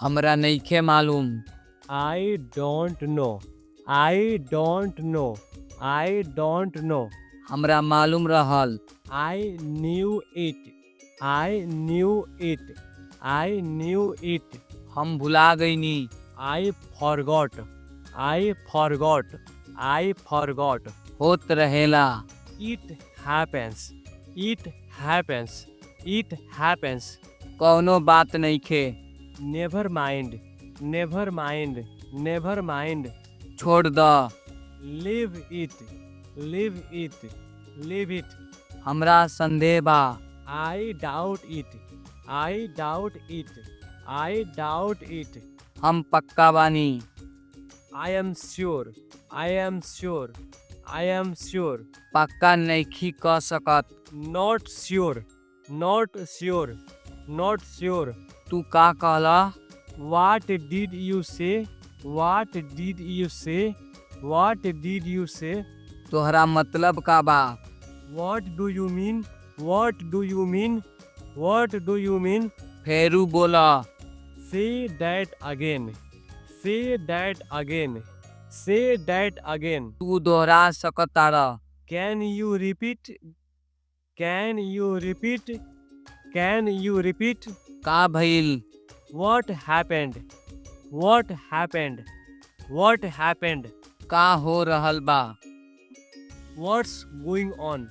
हमरा नइखे मालूम। I don't know. I don't know. I don't know. हमरा मालूम रहल। I knew it. I knew it. I knew it. हम भुला गईनी। I forgot. I forgot. I forgot. होत रहेला। It happens. It happens. It happens. कौनो बात नइखे। Never mind. Never mind. Never mind. छोड़ द। Leave it. Leave it. Leave it. हमरा संदेह बा। I doubt it. I doubt it. I doubt it. हम पक्का बानी। I am sure. I am sure. I am sure. पक्का नइखी कह सकत। Not sure. Not sure. Not sure. तू का कहला? What did you say? What did you say? What did you say? तोहरा मतलब का बा? What do you mean? What do you mean? What do you mean? फेरू बोला। Say that again. Say that again. Say that again. तू दोहरा सकतारा। Can you repeat? Can you repeat? Can you repeat? का भइल? What happened? What happened? What happened? का हो रहल बा? What's going on?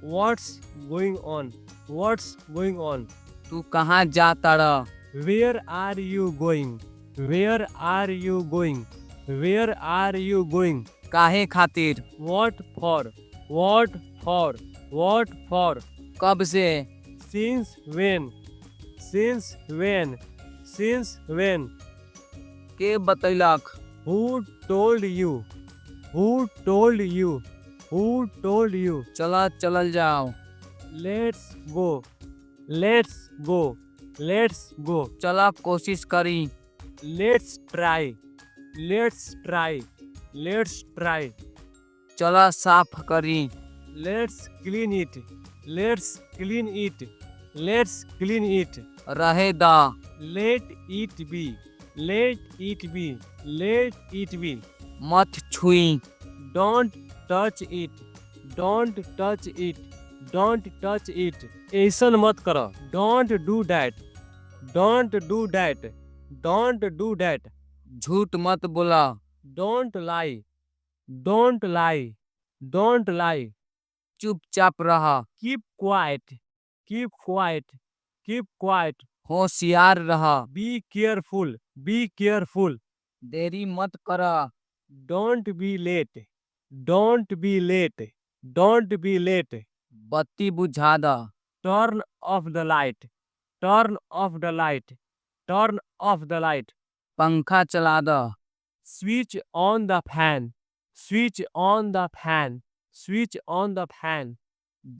What's going on? What's going on? तू कहाँ जातारा? Where are you going? Where are you going? Where are you going? काहे खातिर? What for? What for? What for? कब से? Since when? Since when? Since when? के बतैलक? Who told you? Who told you? Who told you? चला चलल जाओ। Let's go. Let's go. Let's go. चला कोशिश करी। Let's try. Let's try. Let's try. चला साफ करी। Let's clean it. Let's clean it. Let's clean it. रहे दा। Let it be. Let it be. Let it be. मत छुई। Don't touch it. Don't touch it. Don't touch it. ऐसन मत करो. Don't do that. Don't do that. Don't do that. झूठ मत बोला। Don't lie. Don't lie. Don't lie. चुपचाप रहा। Keep quiet. Keep quiet. Keep quiet. होशियार रहा। Be careful. Be careful. देरी मत करा। Don't be late. Don't be late. Don't be late. बत्ती बुझा दा। Turn off the light. Turn off the light. Turn off the light. पंखा चला दा। Switch on the fan. Switch on the fan. Switch on the fan.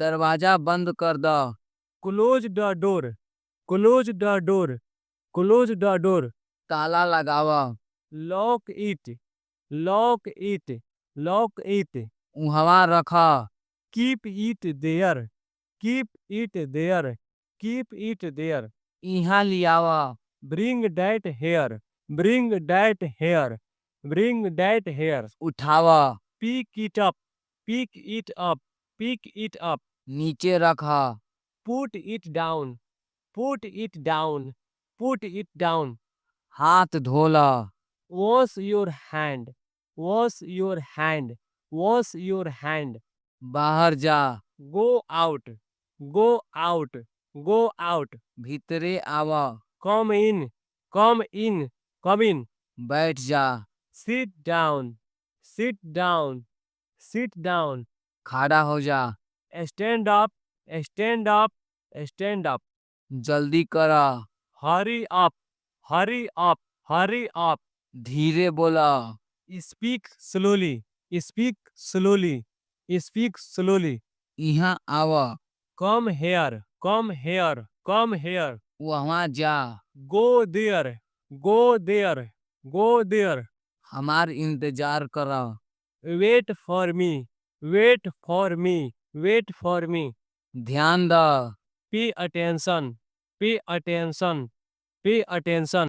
दरवाजा बंद कर दा। Close the door. Close the door. Close the door. ताला लगावा। Lock it. Lock it. Lock it. उहवा रखा। Keep it there. Keep it there. Keep it there. इहाँ लियावा। Bring that here. Bring that here. Bring that here. उठावा। Pick it up. Pick it up. Pick it up. नीचे रखा। Put it down. Put it down. Put it down. हाथ धोला। Wash your hand. Wash your hand. Wash your hand. बाहर जा। Go out. Go out. Go out. भीतरे आवा। Come in. Come in. Come in. बैठ जा। Sit down. Sit down. Sit down. खड़ा हो जा। Stand up. Stand up. Stand up. जल्दी करा। Hurry up. Hurry up. Hurry up. धीरे बोला। Speak slowly. Speak slowly. Speak slowly. इहाँ आवा। Come here. Come here. Come here. वहाँ जा। Go there. Go there. Go there. हमार इंतजार करा। Wait for me. Wait for me. Wait for me. ध्यान दा। Pay attention. Pay attention. Pay attention.